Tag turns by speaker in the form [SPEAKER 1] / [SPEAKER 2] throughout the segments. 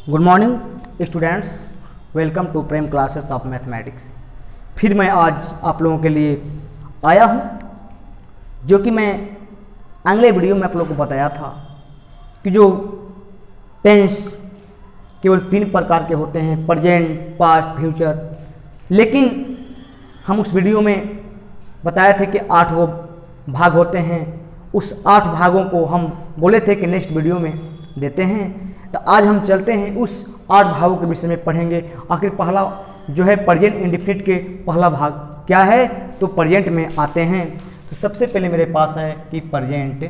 [SPEAKER 1] Good morning students, welcome to Prem classes of mathematics. फिर मैं आज आप लोगों के लिए आया हूं, जो कि मैं अगले वीडियो में आप लोगों को बताया था कि जो टेंस केवल 3 प्रकार के होते हैं, प्रेजेंट, पास्ट, फ्यूचर। लेकिन हम उस वीडियो में बताए थे कि 8 वो भाग होते हैं। उस 8 भागों को हम बोले थे कि नेक्स्ट वीडियो में देते हैं। तो आज हम चलते हैं उस 8 भागों के विषय में पढ़ेंगे। आखिर पहला जो है प्रेजेंट इंडेफिनिट के पहला भाग क्या है, तो प्रेजेंट में आते हैं। तो सबसे पहले मेरे पास है कि प्रेजेंट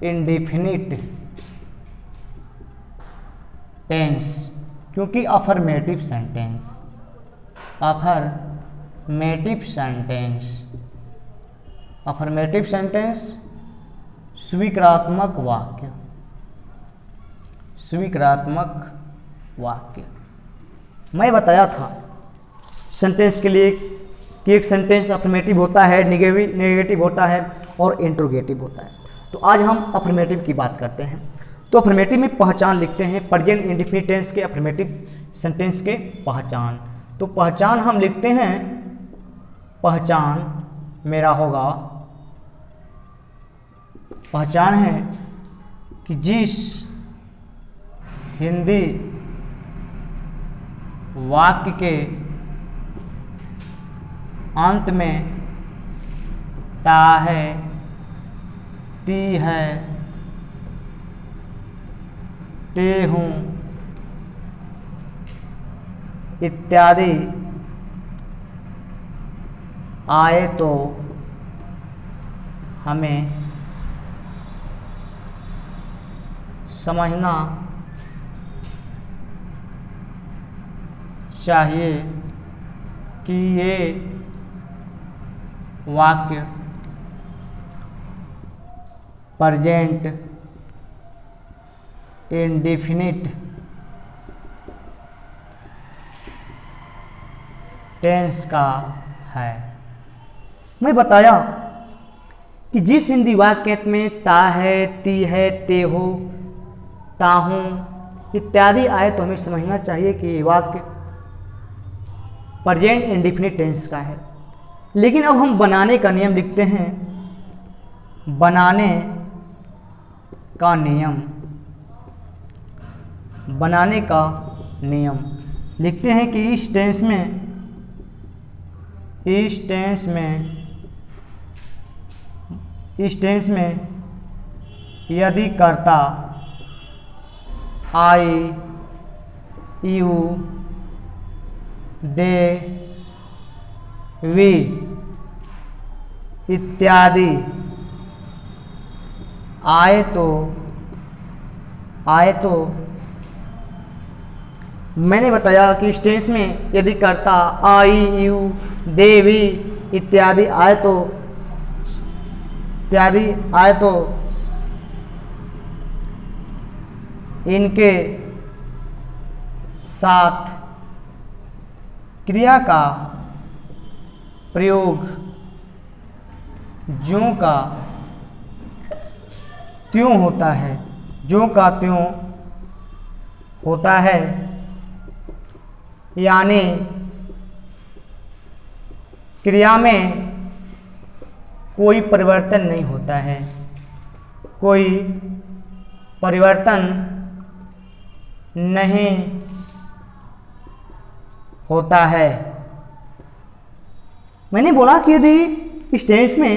[SPEAKER 1] इंडेफिनिट टेंस, क्योंकि अफर्मेटिव सेंटेंस स्वीकारात्मक वाक्य। मैं बताया था सेंटेंस के लिए कि एक सेंटेंस अफर्मेटिव होता है, नेगेटिव होता है और इंट्रोगेटिव होता है। तो आज हम अफर्मेटिव की बात करते हैं। तो अफर्मेटिव में पहचान लिखते हैं, प्रेजेंट इंडेफिनिट टेंस के अफर्मेटिव सेंटेंस के पहचान। तो पहचान हम लिखते हैं, पहचान मेरा होगा, पहचान है कि जिस हिंदी वाक्य के अंत में ता है, ती है, ते हूँ इत्यादि आए तो हमें समझना चाहिए कि ये वाक्य प्रेजेंट इंडेफिनिट टेंस का है। मैं बताया कि जिस हिंदी वाक्य में ता है, ती है, ते हो, ताहूं इत्यादि आए तो हमें समझना चाहिए कि ये वाक्य प्रेजेंट इंडेफिनिट टेंस का है। लेकिन अब हम बनाने का नियम लिखते हैं। बनाने का नियम लिखते हैं कि इस टेंस में यदि कर्ता आई, यू, दे, वी इत्यादि आए तो मैंने बताया कि इस टेंस में यदि कर्ता आई, यू, दे, वी इत्यादि आए तो इनके साथ क्रिया का प्रयोग ज्यों का त्यों होता है, यानी क्रिया में कोई परिवर्तन नहीं होता है, कोई परिवर्तन नहीं होता है। मैंने बोला कि यदि इस टेंस में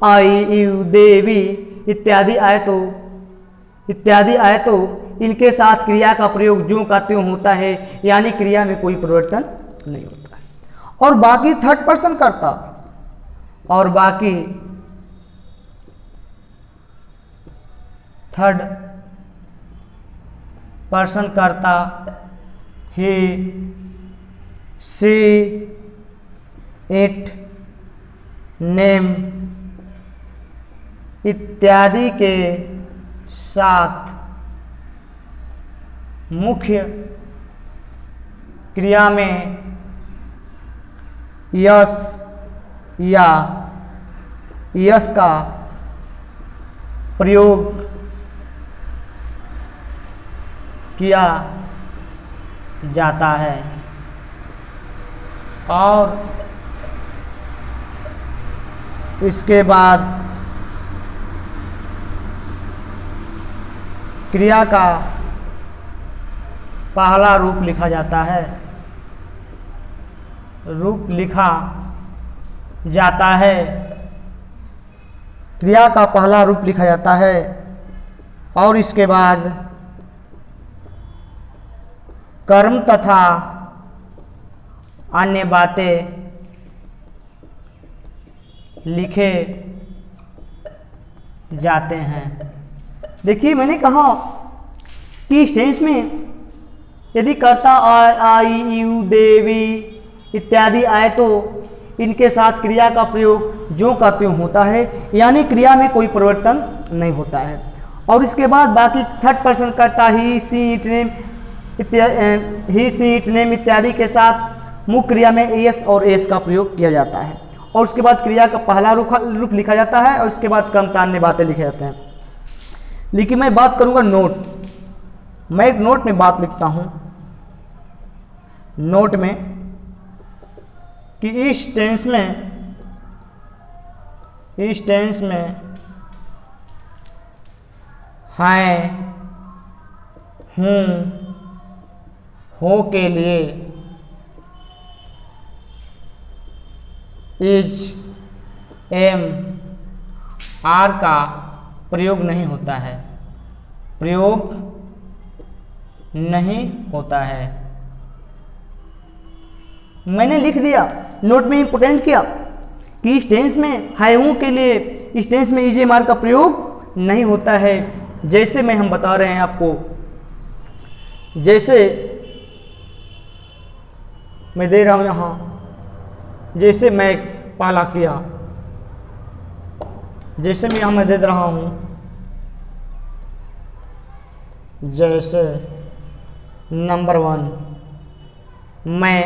[SPEAKER 1] आई, यू, दे, वी इत्यादि आए तो इनके साथ क्रिया का प्रयोग ज्यों का त्यों होता है, यानी क्रिया में कोई परिवर्तन नहीं होता है। और बाकी थर्ड पर्सन कर्ता और बाकी थर्ड पर्सन कर्ता ही, सी, इट, नेम इत्यादि के साथ मुख्य क्रिया में यस या यस का प्रयोग किया जाता है और इसके बाद क्रिया का पहला रूप लिखा जाता है, रूप लिखा जाता है, क्रिया का पहला रूप लिखा जाता है और इसके बाद कर्म तथा अन्य बातें लिखे जाते हैं। देखिए मैंने कहा कि इस टेंस में यदि कर्ता आई यू देवी इत्यादि आए तो इनके साथ क्रिया का प्रयोग जो का त्यों होता है, यानी क्रिया में कोई परिवर्तन नहीं होता है। और इसके बाद बाकी थर्ड पर्सन कर्ता ही सी इट नेम इत्यादि के साथ मुख्य क्रिया में एस और एस का प्रयोग किया जाता है और उसके बाद क्रिया का पहला रूप लिखा जाता है और उसके बाद कम तान्य बातें लिखे जाते हैं। लेकिन मैं बात करूंगा नोट, मैं एक नोट में बात लिखता हूं, नोट में कि इस टेंस में हैं, हूँ, हो के लिए इज, एम, आर का प्रयोग नहीं होता है, प्रयोग नहीं होता है। मैंने लिख दिया, नोट में इंपोर्टेंट किया कि इस टेंस में है हूं के लिए इस टेंस में इज, एम, आर का प्रयोग नहीं होता है। जैसे मैं हम बता रहे हैं आपको, जैसे मैं दे रहा हूं यहां, जैसे मैं पहला किया, जैसे मैं यहां मैं दे रहा हूं, जैसे नंबर 1 मैं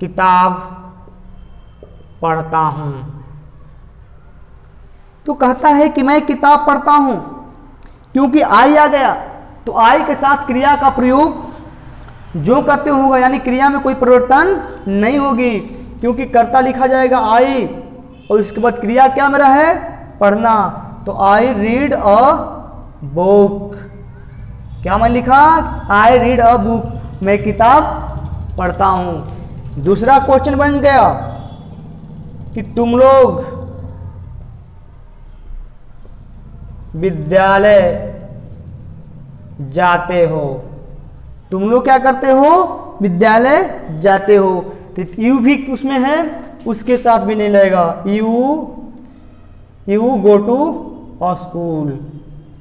[SPEAKER 1] किताब पढ़ता हूं, तो कहता है कि मैं किताब पढ़ता हूं, क्योंकि आई आ गया तो आई के साथ क्रिया का प्रयोग जो करते होगा, यानी क्रिया में कोई परिवर्तन नहीं होगी, क्योंकि कर्ता लिखा जाएगा आई और इसके बाद क्रिया क्या मेरा है, पढ़ना। तो आई रीड अ बुक, क्या मैं लिखा, आई रीड अ बुक, मैं किताब पढ़ता हूं। दूसरा क्वेश्चन बन गया कि तुम लोग विद्यालय जाते हो, तुम लोग क्या करते हो, विद्यालय जाते हो। तो यू भी उसमें है, उसके साथ भी नहीं लगेगा, you go to a school,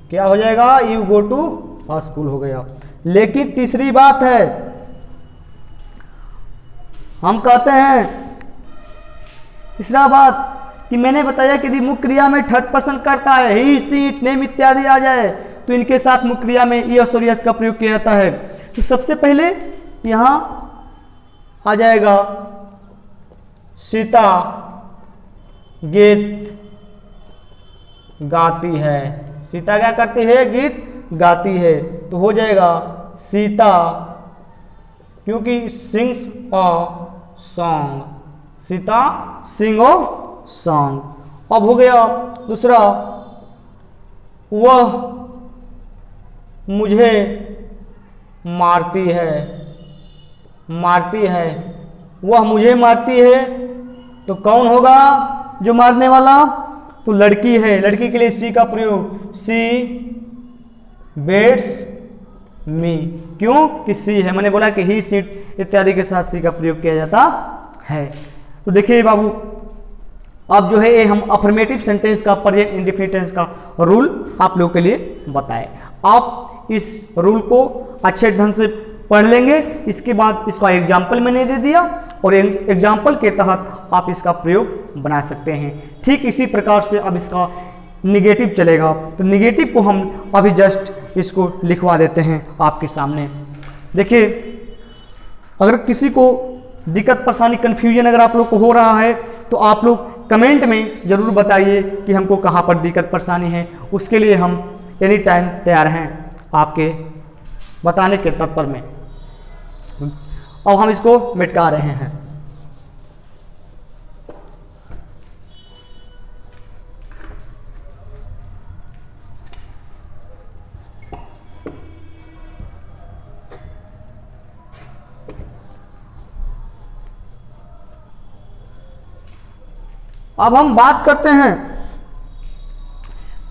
[SPEAKER 1] क्या हो जाएगा, you go to a school हो गया। लेकिन तीसरी बात है, हम कहते हैं तीसरा बात कि मैंने बताया कि यदि मुख्य क्रिया में थर्ड पर्सन करता है, ही, सी, इट, नेम इत्यादि आ जाए तो इनके साथ मुख्य क्रिया में यस और यस का प्रयोग किया जाता है। तो सबसे पहले यहां आ जाएगा सीता गीत गाती है, सीता क्या करती है, गीत गाती है, तो हो जाएगा सीता, क्योंकि sings a song, Sita sing a song. अब हो गया दूसरा, वह मुझे मारती है, मारती है, वह मुझे मारती है, तो कौन होगा जो मारने वाला, तो लड़की है, लड़की के लिए सी का प्रयोग, सी बेट्स मी, क्यों कि सी है, मैंने बोला कि ही, सीट इत्यादि के साथ सी का प्रयोग किया जाता है। तो देखिए बाबू, अब जो है ये हम अफर्मेटिव सेंटेंस का, पर्याय इंडेफिनिट टेंस का रूल आप लोगों के लिए बताए। आप इस रूल को अच्छे ढंग से पढ़ लेंगे, इसके बाद इसका एग्जाम्पल मैंने दे दिया और एग्जाम्पल के तहत आप इसका प्रयोग बना सकते हैं। ठीक इसी प्रकार से अब इसका निगेटिव चलेगा, तो निगेटिव को हम अभी जस्ट इसको लिखवा देते हैं आपके सामने। देखिए, अगर किसी को दिक्कत परेशानी कन्फ्यूजन अगर आप लोग को हो रहा है तो आप लोग कमेंट में ज़रूर बताइए कि हमको कहाँ पर दिक्कत परेशानी है, उसके लिए हम एनी टाइम तैयार हैं आपके बताने के तात्पर्य में। अब हम इसको मिटा रहे हैं। अब हम बात करते हैं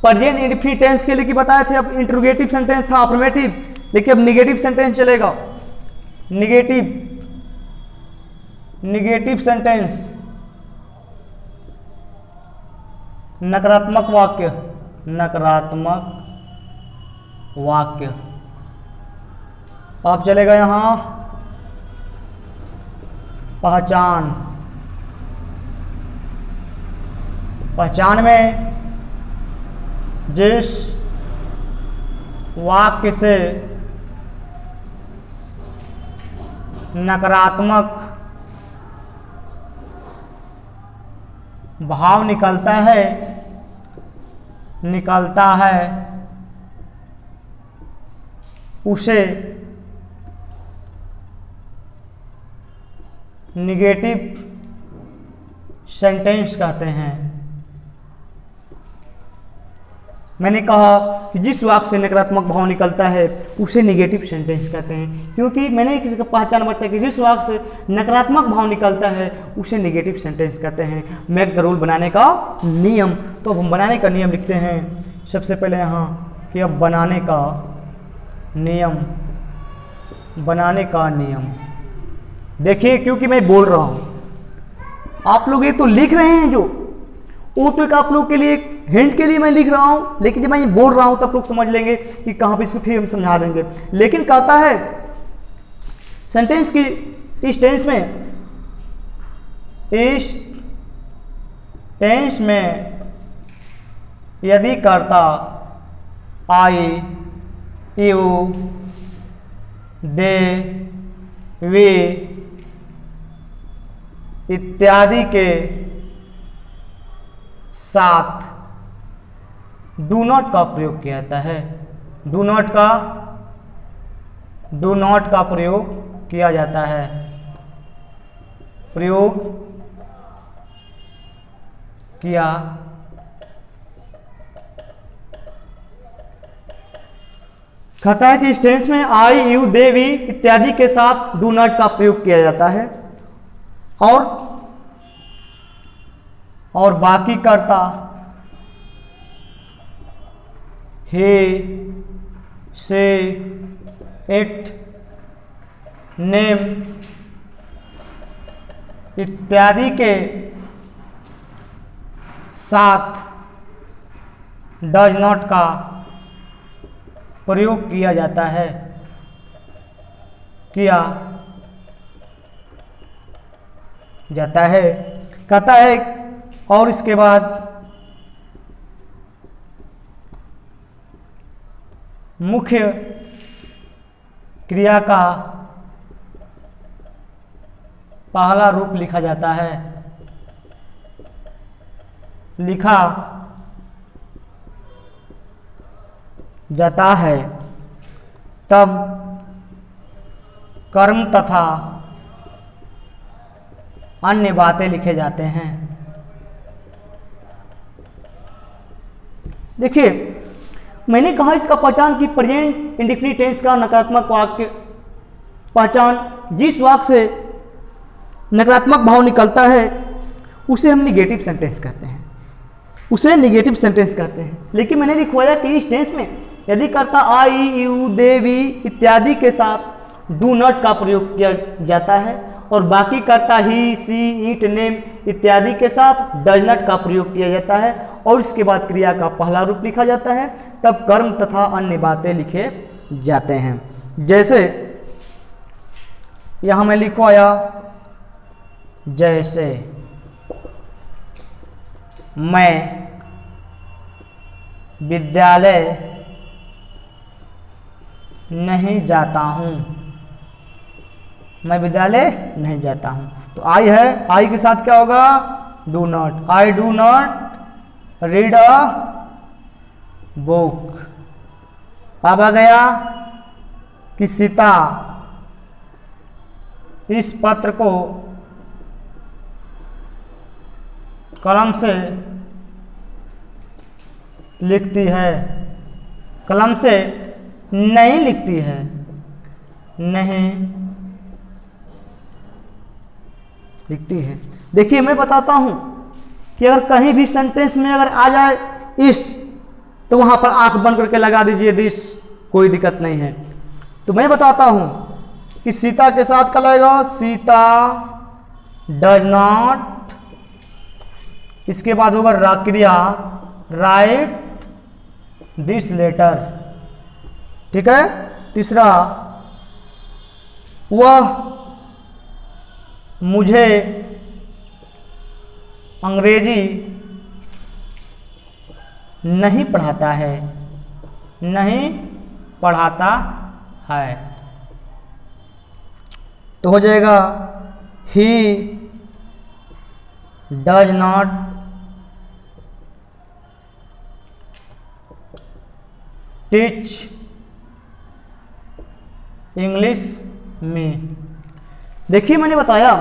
[SPEAKER 1] प्रेजेंट इंडेफिनिट टेंस के लिए कि बताए थे। अब इंट्रोगेटिव सेंटेंस था अफर्मेटिव, देखिए अब निगेटिव सेंटेंस चलेगा। निगेटिव सेंटेंस, नकारात्मक वाक्य, अब चलेगा यहां पहचान में जिस वाक्य से नकारात्मक भाव निकलता है उसे निगेटिव सेंटेंस कहते हैं। मैंने कहा कि जिस वाक्य से नकारात्मक भाव निकलता है उसे निगेटिव सेंटेंस कहते हैं, क्योंकि मैंने किसी का पहचान बताया कि जिस वाक्य से नकारात्मक भाव निकलता है उसे निगेटिव सेंटेंस कहते हैं। मेक द रूल, बनाने का नियम। तो अब हम बनाने का नियम लिखते हैं। सबसे पहले यहाँ कि अब बनाने का नियम देखिए, क्योंकि मैं बोल रहा हूँ, आप लोग ये तो लिख रहे हैं, जो वो तो एक आप लोग के लिए हिंट के लिए मैं लिख रहा हूं, लेकिन जब मैं ये बोल रहा हूं तो आप लोग समझ लेंगे कि कहां पे इसको फिर हम समझा देंगे। लेकिन कहता है सेंटेंस की इस टेंस में यदि कर्ता आई, यू, दे, वे इत्यादि के साथ डू नॉट का प्रयोग किया जाता है। डू नॉट का प्रयोग किया जाता है। प्रयोग किया कहता है कि इस टेंस में आई, यू, दे, वी इत्यादि के साथ डू नॉट का प्रयोग किया जाता है और बाकी कर्ता हे, से, इट, नेम इत्यादि के साथ डज नॉट का प्रयोग किया जाता है। कहता है और इसके बाद मुख्य क्रिया का पहला रूप लिखा जाता है। लिखा जाता है तब कर्म तथा अन्य बातें लिखे जाते हैं। देखिए, मैंने कहा इसका पहचान की प्रेजेंट इंडेफिनिट टेंस का नकारात्मक वाक्य पहचान, जिस वाक्य से नकारात्मक भाव निकलता है उसे हम निगेटिव सेंटेंस कहते हैं। लेकिन मैंने लिखवाया कि इस टेंस में यदि कर्ता आई, यू, दे, वी इत्यादि के साथ डू नॉट का प्रयोग किया जाता है और बाकी कर्ता ही, सी, इट, नेम इत्यादि के साथ डज नॉट का प्रयोग किया जाता है और इसके बाद क्रिया का पहला रूप लिखा जाता है, तब कर्म तथा अन्य बातें लिखे जाते हैं। जैसे यहां मैं लिखवाया, जैसे मैं विद्यालय नहीं जाता हूं। तो आई है, आई के साथ क्या होगा? Do not. I do not read a book. अब आ गया कि सीता इस पत्र को कलम से लिखती है, कलम से नहीं लिखती है, नहीं लिखती है। देखिए मैं बताता हूं कि अगर कहीं भी सेंटेंस में अगर आ जाए इस, तो वहां पर आंख बंद करके लगा दीजिए दिस, कोई दिक्कत नहीं है। तो मैं बताता हूं कि सीता के साथ क्या लगेगा, सीता डज नॉट, इसके बाद होगा क्रिया राइट दिस लेटर, ठीक है। तीसरा, वह मुझे अंग्रेजी नहीं पढ़ाता है, नहीं पढ़ाता है, तो हो जाएगा ही डज नॉट टीच इंग्लिश में। देखिए मैंने बताया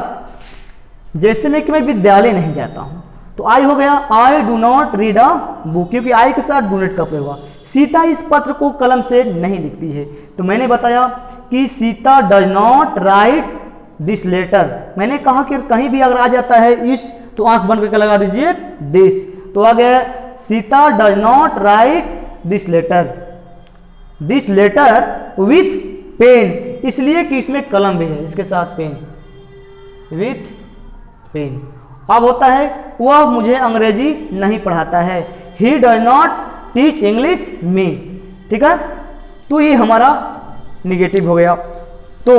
[SPEAKER 1] जैसे मैं कि मैं विद्यालय नहीं जाता हूं, तो आई हो गया I do not read a book, क्योंकि आई के साथ डू नॉट का प्रयोग हुआ। सीता इस पत्र को कलम से नहीं लिखती है, तो मैंने बताया कि Sita does not write this letter. मैंने कहा कि कहीं भी अगर आ जाता है इस, तो आंख बंद करके लगा दीजिए दिस, तो आ गया Sita does not write this letter, this letter with pen, इसलिए कि इसमें कलम भी है, इसके साथ पेन, विथ पेन। अब होता है वह मुझे अंग्रेजी नहीं पढ़ाता है, he does not teach English me, ठीक है। तो ये हमारा निगेटिव हो गया। तो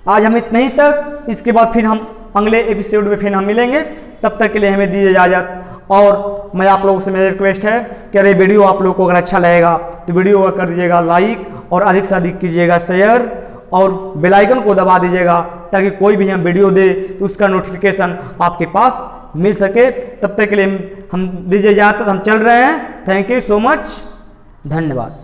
[SPEAKER 1] आज हम इतने ही तक, इसके बाद फिर हम अगले एपिसोड में फिर हम मिलेंगे। तब तक के लिए हमें दीजिए इजाज़त। और मैं आप लोगों से मेरी रिक्वेस्ट है कि अरे वीडियो आप लोगों को अगर अच्छा लगेगा तो वीडियो को कर दीजिएगा लाइक, और अधिक से अधिक कीजिएगा शेयर, और बेल आइकन को दबा दीजिएगा, ताकि कोई भी हम वीडियो दे तो उसका नोटिफिकेशन आपके पास मिल सके। तब तक के लिए हम दीजिए इजाज़त, हम चल रहे हैं। थैंक यू सो मच, धन्यवाद।